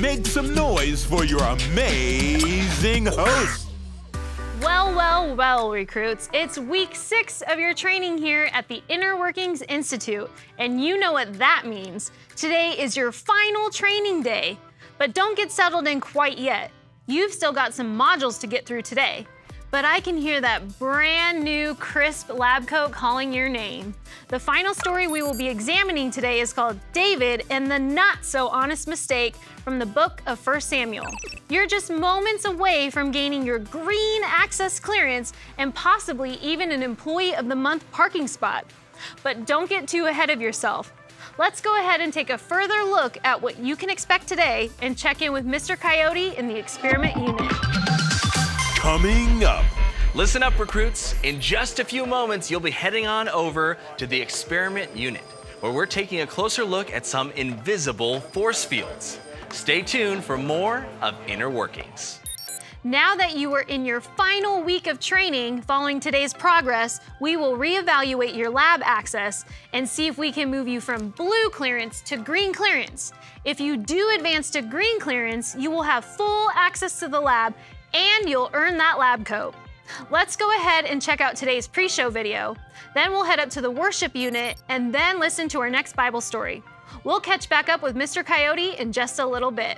make some noise for your amazing host. Well, well, well, recruits. It's week 6 of your training here at the InnerWorkings Institute, and you know what that means. Today is your final training day, but don't get settled in quite yet. You've still got some modules to get through today, but I can hear that brand new crisp lab coat calling your name. The final story we will be examining today is called David and the Not So Honest Mistake from the book of 1 Samuel. You're just moments away from gaining your green access clearance and possibly even an Employee of the Month parking spot. But don't get too ahead of yourself. Let's go ahead and take a further look at what you can expect today and check in with Mr. Coyote in the experiment unit. Coming up. Listen up, recruits. In just a few moments, you'll be heading on over to the experiment unit, where we're taking a closer look at some invisible force fields. Stay tuned for more of InnerWorkings. Now that you are in your final week of training following today's progress, we will reevaluate your lab access and see if we can move you from blue clearance to green clearance. If you do advance to green clearance, you will have full access to the lab and you'll earn that lab coat. Let's go ahead and check out today's pre-show video. Then we'll head up to the worship unit and then listen to our next Bible story. We'll catch back up with Mr. Coyote in just a little bit.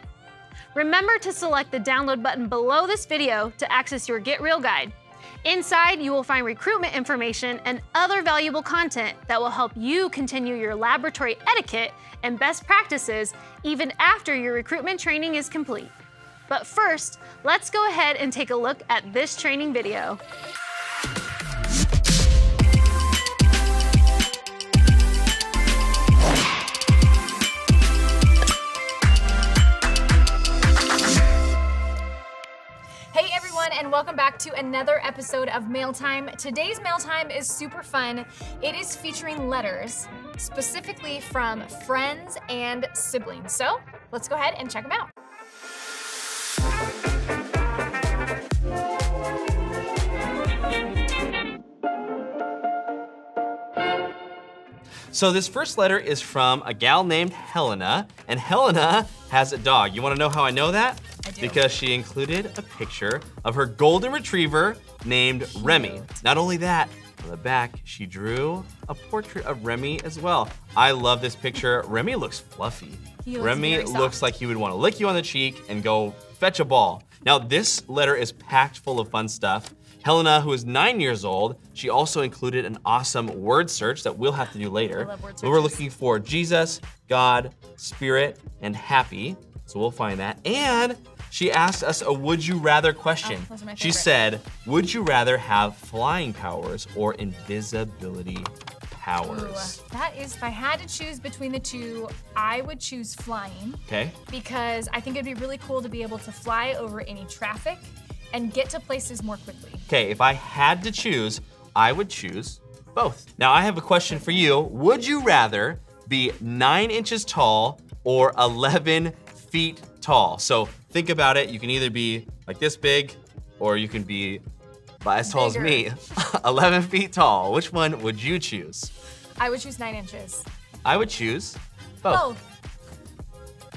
Remember to select the download button below this video to access your Get Real guide. Inside, you will find recruitment information and other valuable content that will help you continue your laboratory etiquette and best practices even after your recruitment training is complete. But first, let's go ahead and take a look at this training video. And welcome back to another episode of Mail Time. Today's Mail Time is super fun. It is featuring letters, specifically from friends and siblings. So let's go ahead and check them out. So this first letter is from a gal named Helena, and Helena has a dog. You wanna know how I know that? I do. Because she included a picture of her golden retriever named Remy. Not only that, on the back, she drew a portrait of Remy as well. I love this picture. Remy looks fluffy. Remy looks like he would wanna lick you on the cheek and go fetch a ball. Now this letter is packed full of fun stuff. Helena, who is 9 years old, she also included an awesome word search that we'll have to do later. I love word searches. We're looking for Jesus, God, Spirit, and happy. So we'll find that. And she asked us a would you rather question. Those are my She favorite. said, would you rather have flying powers or invisibility powers? Ooh, that is, if I had to choose between the two, I would choose flying. Okay. Because I think it'd be really cool to be able to fly over any traffic and get to places more quickly. Okay, if I had to choose, I would choose both. Now I have a question for you. Would you rather be 9 inches tall or 11 feet tall? So think about it. You can either be like this big or you can be as tall as me, 11 feet tall. Which one would you choose? I would choose 9 inches. I would choose both. Both.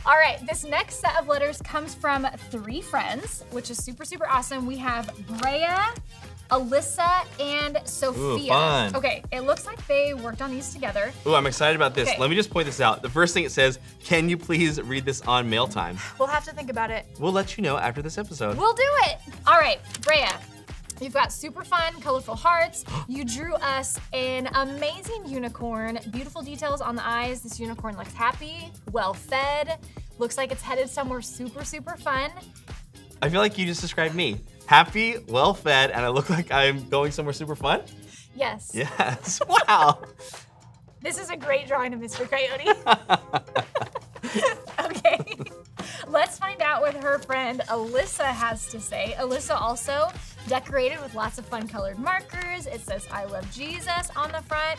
All right, this next set of letters comes from 3 friends, which is super, super awesome. We have Brea, Alyssa, and Sophia. Ooh, fun. Okay, it looks like they worked on these together. Ooh, I'm excited about this. Okay. Let me just point this out. The first thing it says, can you please read this on Mail Time? We'll have to think about it. We'll let you know after this episode. We'll do it. All right, Brea. You've got super fun, colorful hearts. You drew us an amazing unicorn. Beautiful details on the eyes. This unicorn looks happy, well-fed. Looks like it's headed somewhere super, super fun. I feel like you just described me. Happy, well-fed, and I look like I'm going somewhere super fun? Yes. Yes, wow. This is a great drawing of Mr. Coyote. Okay, let's find out what her friend Alyssa has to say. Alyssa also decorated with lots of fun colored markers. It says, I love Jesus on the front.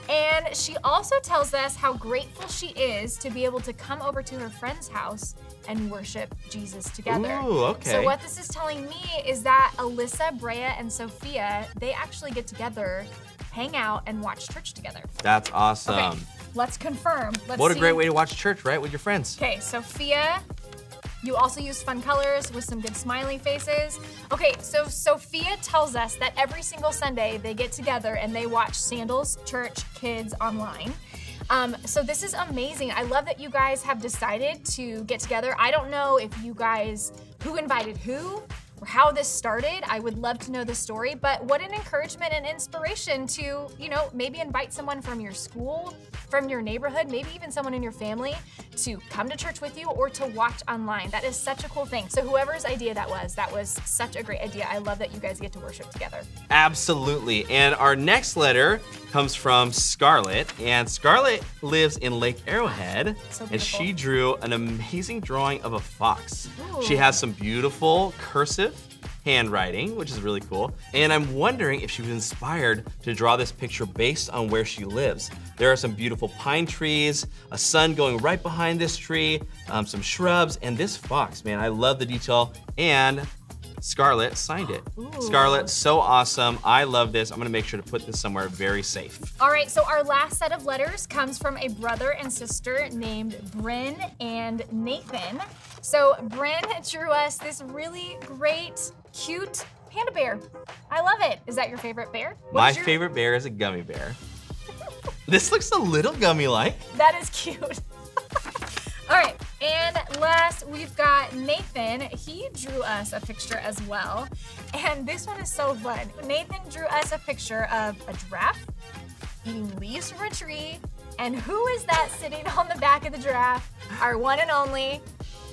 And she also tells us how grateful she is to be able to come over to her friend's house and worship Jesus together. Ooh, okay. So what this is telling me is that Alyssa, Brea, and Sophia, they actually get together, hang out, and watch church together. That's awesome. Okay, let's confirm. Let's What a see. great way to watch church, right? With your friends. Okay, Sophia, You also used fun colors with some good smiley faces. Okay, so Sophia tells us that every single Sunday they get together and they watch Sandals Church Kids online. So this is amazing. I love that you guys have decided to get together. I don't know if you guys, who invited who, or how this started. I would love to know the story, but what an encouragement and inspiration to, you know, maybe invite someone from your school, from your neighborhood, maybe even someone in your family to come to church with you or to watch online. That is such a cool thing. So whoever's idea that was such a great idea. I love that you guys get to worship together. Absolutely. And our next letter comes from Scarlett, and Scarlett lives in Lake Arrowhead, and she drew an amazing drawing of a fox. Ooh. She has some beautiful cursive handwriting, which is really cool. And I'm wondering if she was inspired to draw this picture based on where she lives. There are some beautiful pine trees, a sun going right behind this tree, some shrubs, and this fox, man, I love the detail. And Scarlett signed it. Ooh. Scarlett, so awesome. I love this. I'm gonna make sure to put this somewhere very safe. All right, so our last set of letters comes from a brother and sister named Bryn and Nathan. So Bryn drew us this really great, cute panda bear. I love it. Is that your favorite bear? My favorite bear is a gummy bear. This looks a little gummy-like. That is cute. All right, and last we've got Nathan. He drew us a picture as well, and this one is so fun. Nathan drew us a picture of a giraffe eating leaves from a tree, and who is that sitting on the back of the giraffe? Our one and only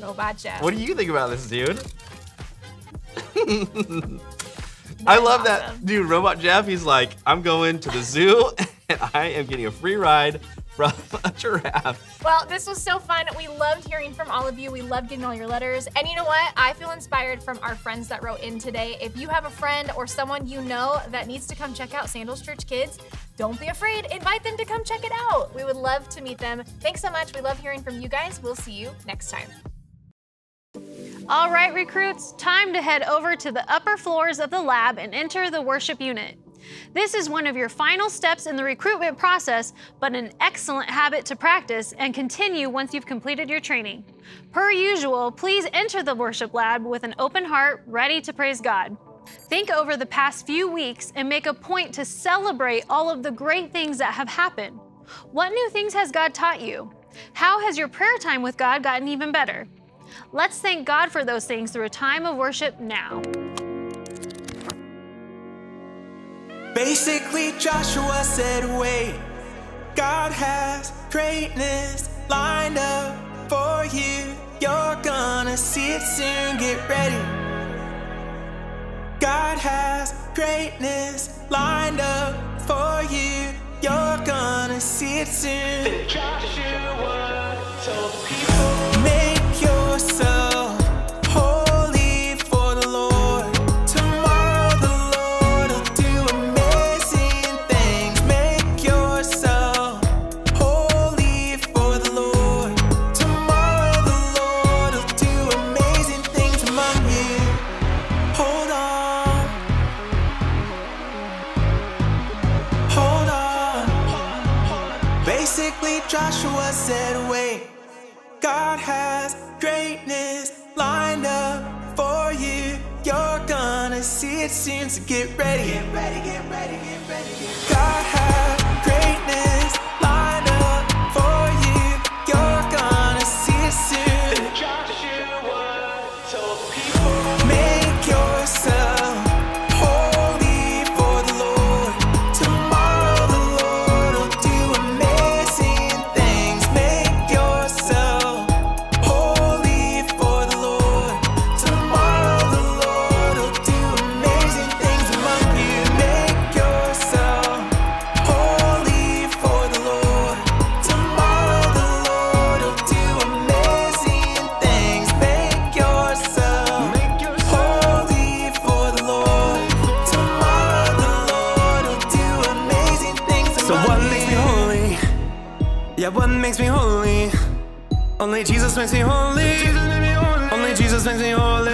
Robot Jeff. What do you think about this, dude? I love that, dude, Robot Jeff, he's like, I'm going to the zoo, and I am getting a free ride from a giraffe. Well, this was so fun. We loved hearing from all of you. We loved getting all your letters. And you know what? I feel inspired from our friends that wrote in today. If you have a friend or someone you know that needs to come check out Sandals Church Kids, don't be afraid. Invite them to come check it out. We would love to meet them. Thanks so much. We love hearing from you guys. We'll see you next time. All right, recruits, time to head over to the upper floors of the lab and enter the worship unit. This is one of your final steps in the recruitment process, but an excellent habit to practice and continue once you've completed your training. Per usual, please enter the worship lab with an open heart, ready to praise God. Think over the past few weeks and make a point to celebrate all of the great things that have happened. What new things has God taught you? How has your prayer time with God gotten even better? Let's thank God for those things through a time of worship now. Basically, Joshua said, wait, God has greatness lined up for you. You're gonna see it soon, get ready. God has greatness lined up for you. You're gonna see it soon. Then Joshua told the people, make yourself holy for the Lord. Tomorrow the Lord will do amazing things. Make yourself holy for the Lord. Tomorrow the Lord will do amazing things among you. Hold on. Hold on. Basically, Joshua said, wait. God has greatness lined up for you. You're gonna see it soon, so get ready. Get ready, get ready, get ready. God has greatness lined up for you. You're gonna see it soon. Then Joshua told the people, make yourself holy for the Lord. Tomorrow the Lord will do amazing things. Make yourself holy for the Lord. Tomorrow the Lord will do amazing things among you. Make yourself holy for the Lord. Tomorrow the Lord will do amazing things. Make yourself holy for the Lord. Tomorrow the Lord will do amazing things among you. So what makes me holy? Yeah, what makes me holy? Only Jesus makes me holy. Only Jesus makes me holy.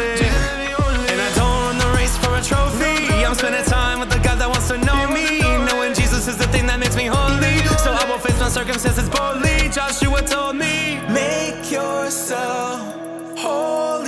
And I don't run the race for a trophy. I'm spending time with the God that wants to know me. Knowing Jesus is the thing that makes me holy. So I will face my circumstances boldly. Joshua told me, make yourself holy.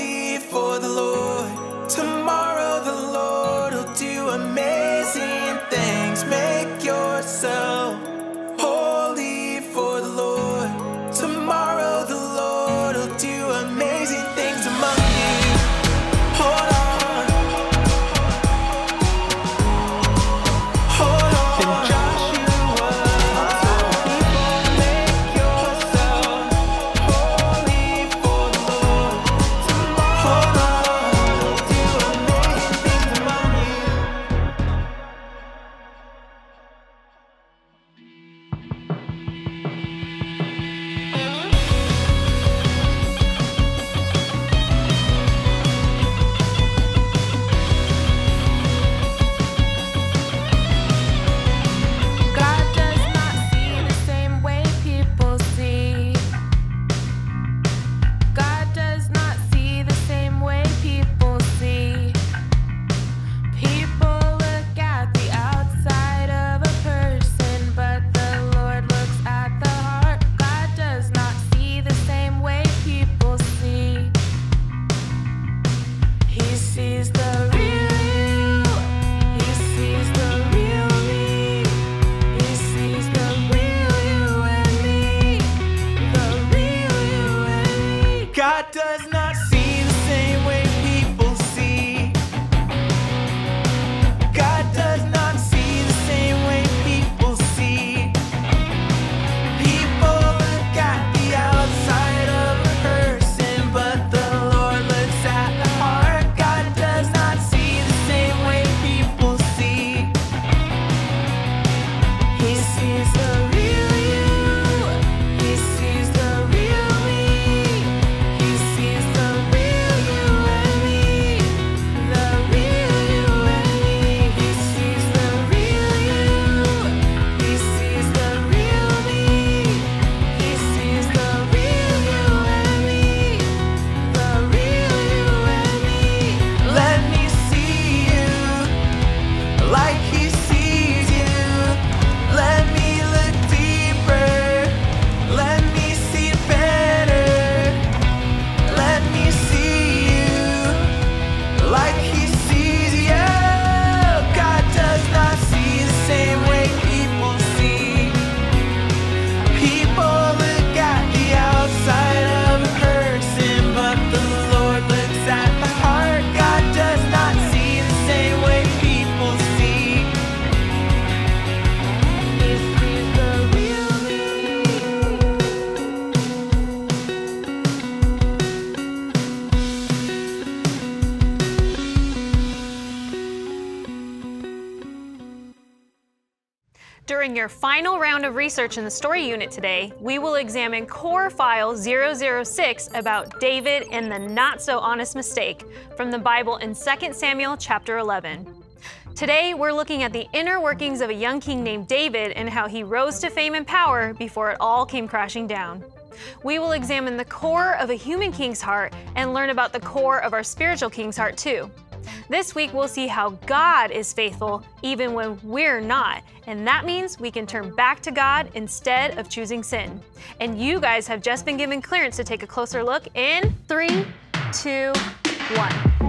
During your final round of research in the story unit today, we will examine core file 006 about David and the not-so-honest mistake from the Bible in 2 Samuel chapter 11. Today, we're looking at the inner workings of a young king named David and how he rose to fame and power before it all came crashing down. We will examine the core of a human king's heart and learn about the core of our spiritual king's heart too. This week, we'll see how God is faithful even when we're not, and that means we can turn back to God instead of choosing sin. And you guys have just been given clearance to take a closer look in 3, 2, 1.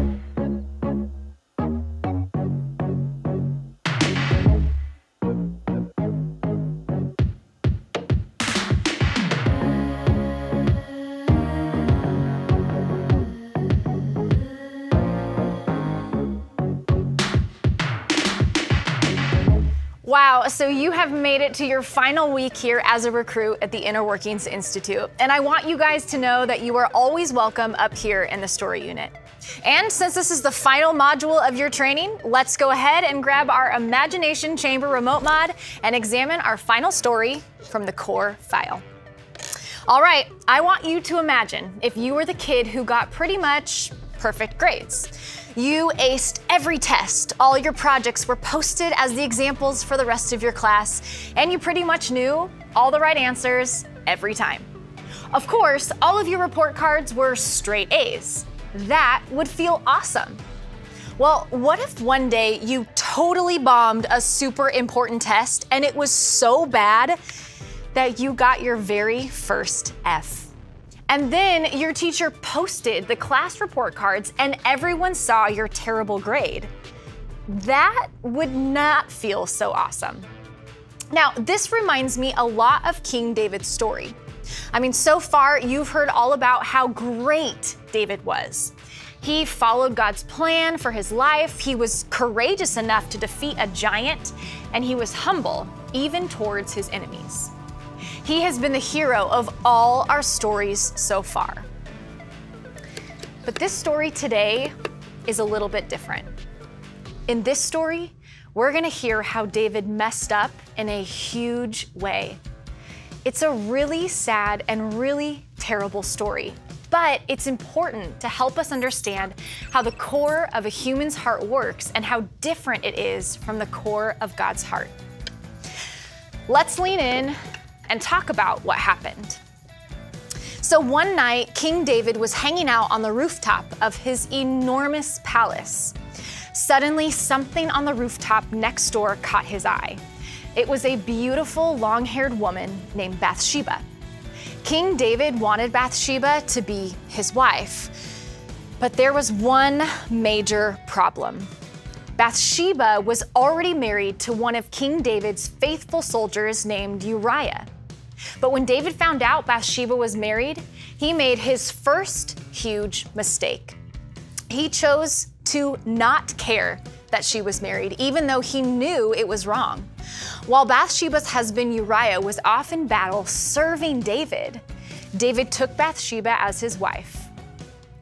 Wow, so you have made it to your final week here as a recruit at the InnerWorkings Institute. And I want you guys to know that you are always welcome up here in the story unit. And since this is the final module of your training, let's go ahead and grab our Imagination Chamber remote mod and examine our final story from the core file. All right, I want you to imagine if you were the kid who got pretty much perfect grades. You aced every test, all your projects were posted as the examples for the rest of your class, and you pretty much knew all the right answers every time. Of course, all of your report cards were straight A's. That would feel awesome. Well, what if one day you totally bombed a super important test and it was so bad that you got your very first F? And then your teacher posted the class report cards and everyone saw your terrible grade. That would not feel so awesome. Now, this reminds me a lot of King David's story. I mean, so far you've heard all about how great David was. He followed God's plan for his life, he was courageous enough to defeat a giant, and he was humble even towards his enemies. He has been the hero of all our stories so far. But this story today is a little bit different. In this story, we're gonna hear how David messed up in a huge way. It's a really sad and really terrible story, but it's important to help us understand how the core of a human's heart works and how different it is from the core of God's heart. Let's lean in and talk about what happened. So one night, King David was hanging out on the rooftop of his enormous palace. Suddenly, something on the rooftop next door caught his eye. It was a beautiful, long-haired woman named Bathsheba. King David wanted Bathsheba to be his wife, but there was one major problem. Bathsheba was already married to one of King David's faithful soldiers named Uriah. But when David found out Bathsheba was married, he made his first huge mistake. He chose to not care that she was married, even though he knew it was wrong. While Bathsheba's husband Uriah was off in battle serving David, David took Bathsheba as his wife,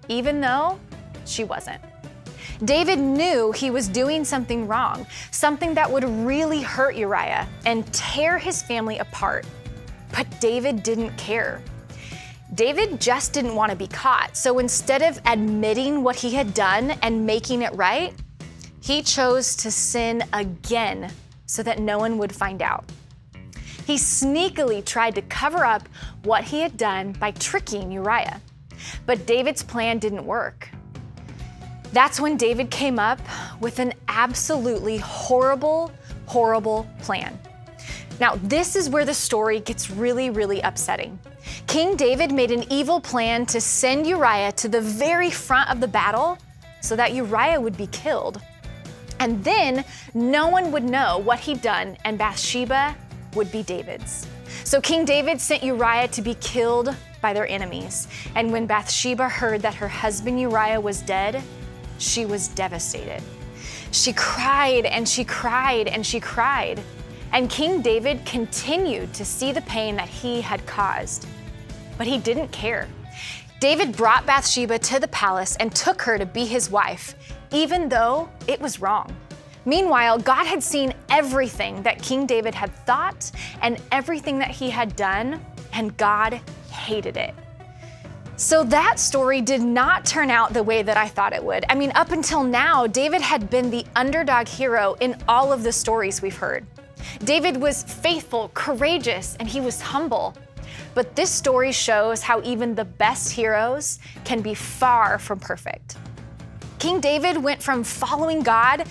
even though she wasn't. David knew he was doing something wrong, something that would really hurt Uriah and tear his family apart. But David didn't care. David just didn't want to be caught, so instead of admitting what he had done and making it right, he chose to sin again so that no one would find out. He sneakily tried to cover up what he had done by tricking Uriah, but David's plan didn't work. That's when David came up with an absolutely horrible, horrible plan. Now, this is where the story gets really, really upsetting. King David made an evil plan to send Uriah to the very front of the battle so that Uriah would be killed. And then no one would know what he'd done and Bathsheba would be David's. So King David sent Uriah to be killed by their enemies. And when Bathsheba heard that her husband Uriah was dead, she was devastated. She cried and she cried and she cried. And King David continued to see the pain that he had caused, but he didn't care. David brought Bathsheba to the palace and took her to be his wife, even though it was wrong. Meanwhile, God had seen everything that King David had thought and everything that he had done, and God hated it. So that story did not turn out the way that I thought it would. I mean, up until now, David had been the underdog hero in all of the stories we've heard. David was faithful, courageous, and he was humble. But this story shows how even the best heroes can be far from perfect. King David went from following God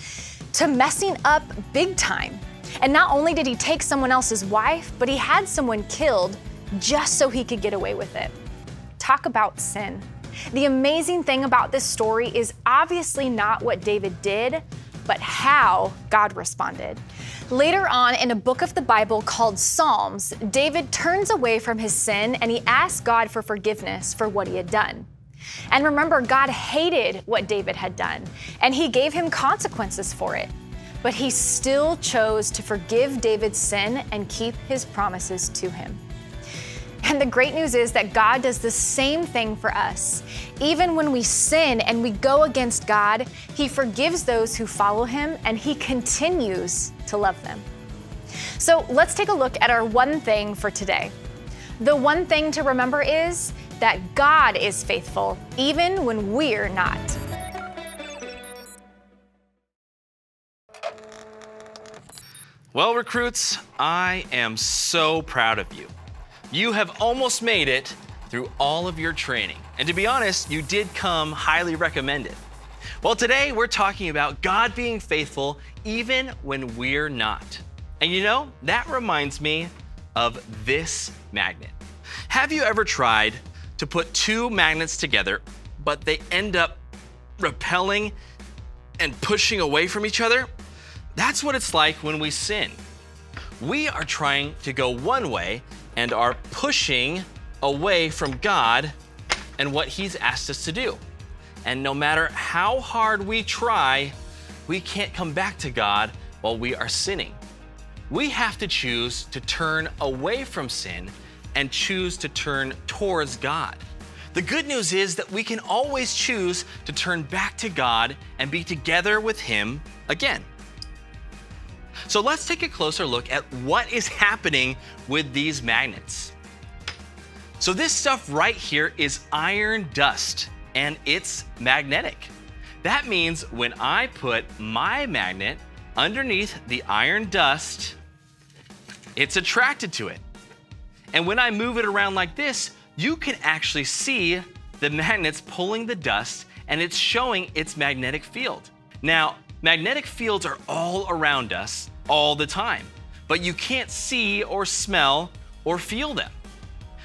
to messing up big time. And not only did he take someone else's wife, but he had someone killed just so he could get away with it. Talk about sin. The amazing thing about this story is obviously not what David did, but how God responded. Later on in a book of the Bible called Psalms, David turns away from his sin and he asks God for forgiveness for what he had done. And remember, God hated what David had done, and he gave him consequences for it. But he still chose to forgive David's sin and keep his promises to him. And the great news is that God does the same thing for us. Even when we sin and we go against God, he forgives those who follow him and he continues to love them. So let's take a look at our one thing for today. The one thing to remember is that God is faithful even when we're not. Well, recruits, I am so proud of you. You have almost made it through all of your training. And to be honest, you did come highly recommended. Well, today we're talking about God being faithful even when we're not. And you know, that reminds me of this magnet. Have you ever tried to put two magnets together, but they end up repelling and pushing away from each other? That's what it's like when we sin. We are trying to go one way and are pushing away from God and what he's asked us to do. And no matter how hard we try, we can't come back to God while we are sinning. We have to choose to turn away from sin and choose to turn towards God. The good news is that we can always choose to turn back to God and be together with him again. So let's take a closer look at what is happening with these magnets. So this stuff right here is iron dust, and it's magnetic. That means when I put my magnet underneath the iron dust, it's attracted to it. And when I move it around like this, you can actually see the magnets pulling the dust, and it's showing its magnetic field. Now, magnetic fields are all around us all the time, but you can't see or smell or feel them.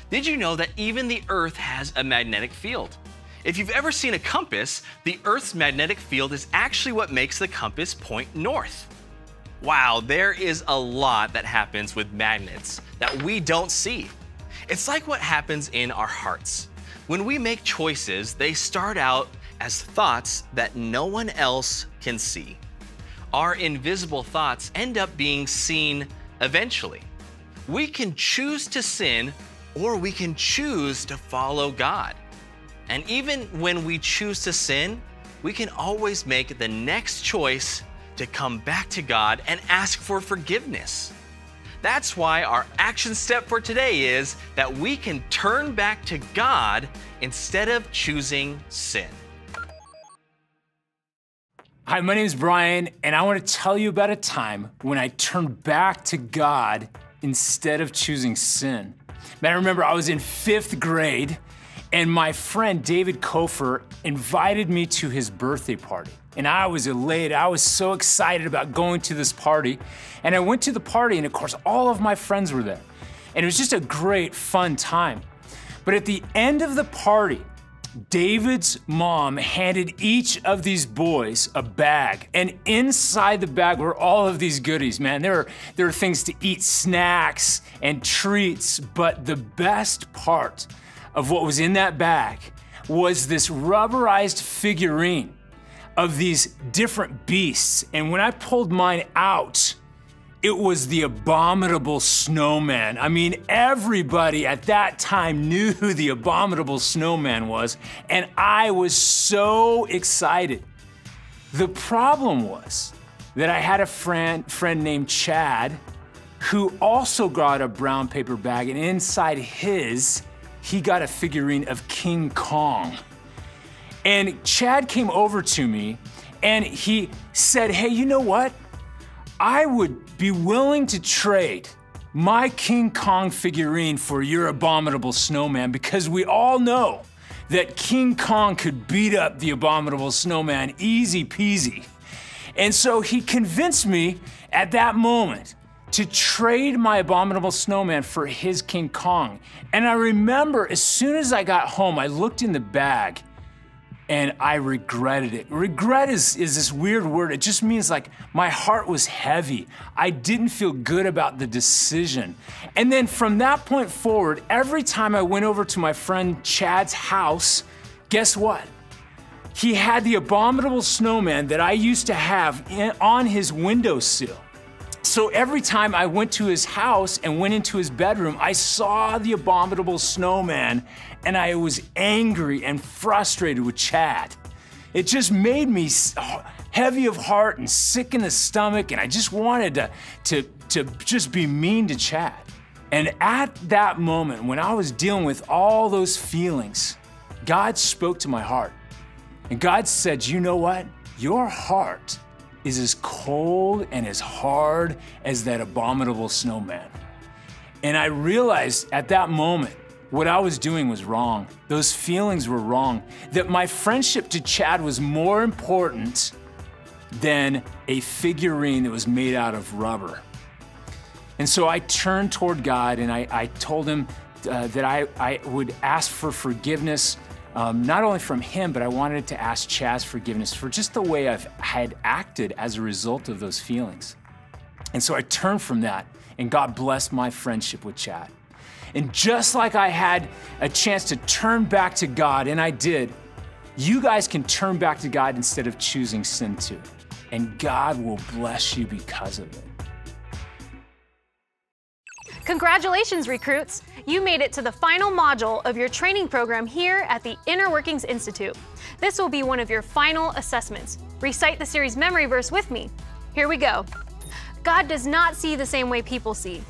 Did you know that even the Earth has a magnetic field? If you've ever seen a compass, the Earth's magnetic field is actually what makes the compass point north. Wow, there is a lot that happens with magnets that we don't see. It's like what happens in our hearts. When we make choices, they start out as thoughts that no one else can see. Our invisible thoughts end up being seen eventually. We can choose to sin, or we can choose to follow God. And even when we choose to sin, we can always make the next choice to come back to God and ask for forgiveness. That's why our action step for today is that we can turn back to God instead of choosing sin. Hi, my name is Brian, and I want to tell you about a time when I turned back to God instead of choosing sin. Man, I remember I was in 5th grade, and my friend David Kofer invited me to his birthday party. And I was elated. I was so excited about going to this party. And I went to the party, and of course, all of my friends were there. And it was just a great, fun time. But at the end of the party, David's mom handed each of these boys a bag, and inside the bag were all of these goodies, man. There were things to eat, snacks and treats, but the best part of what was in that bag was this rubberized figurine of these different beasts. And when I pulled mine out, it was the abominable snowman. I mean, everybody at that time knew who the abominable snowman was, and I was so excited. The problem was that I had a friend named Chad who also got a brown paper bag, and inside his, he got a figurine of King Kong. And Chad came over to me and he said, hey, you know what? I would be willing to trade my King Kong figurine for your abominable snowman, because we all know that King Kong could beat up the abominable snowman easy peasy. And so he convinced me at that moment to trade my abominable snowman for his King Kong. And I remember as soon as I got home, I looked in the bag and I regretted it. Regret is this weird word. It just means like my heart was heavy. I didn't feel good about the decision. And then from that point forward, every time I went over to my friend Chad's house, guess what? He had the abominable snowman that I used to have on his windowsill. So every time I went to his house and went into his bedroom, I saw the abominable snowman and I was angry and frustrated with Chad. It just made me heavy of heart and sick in the stomach, and I just wanted to just be mean to Chad. And at that moment, when I was dealing with all those feelings, God spoke to my heart. And God said, you know what? Your heart is as cold and as hard as that abominable snowman. And I realized at that moment, what I was doing was wrong. Those feelings were wrong. That my friendship to Chad was more important than a figurine that was made out of rubber. And so I turned toward God and I told him that I would ask for forgiveness, not only from him, but I wanted to ask Chad's forgiveness for just the way I had acted as a result of those feelings. And so I turned from that, and God blessed my friendship with Chad. And just like I had a chance to turn back to God, and I did, you guys can turn back to God instead of choosing sin too. And God will bless you because of it. Congratulations, recruits! You made it to the final module of your training program here at the InnerWorkings Institute. This will be one of your final assessments. Recite the series memory verse with me. Here we go. God does not see the same way people see.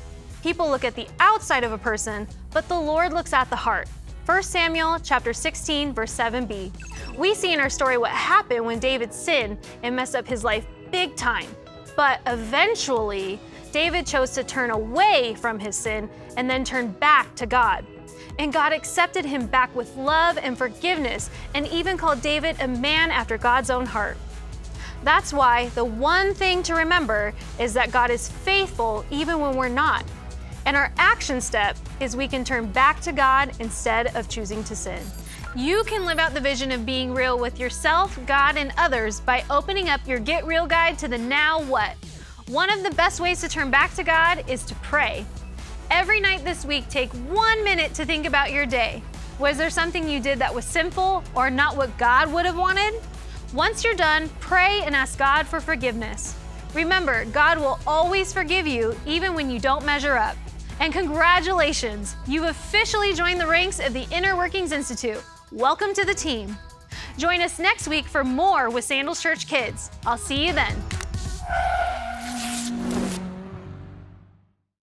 People look at the outside of a person, but the Lord looks at the heart. 1 Samuel chapter 16, verse 7b. We see in our story what happened when David sinned and messed up his life big time. But eventually, David chose to turn away from his sin and then turn back to God. And God accepted him back with love and forgiveness, and even called David a man after God's own heart. That's why the one thing to remember is that God is faithful even when we're not. And our action step is we can turn back to God instead of choosing to sin. You can live out the vision of being real with yourself, God, and others by opening up your Get Real guide to the Now What. One of the best ways to turn back to God is to pray. Every night this week, take 1 minute to think about your day. Was there something you did that was sinful or not what God would have wanted? Once you're done, pray and ask God for forgiveness. Remember, God will always forgive you even when you don't measure up. And congratulations, you've officially joined the ranks of the InnerWorkings Institute. Welcome to the team. Join us next week for more with Sandals Church Kids. I'll see you then.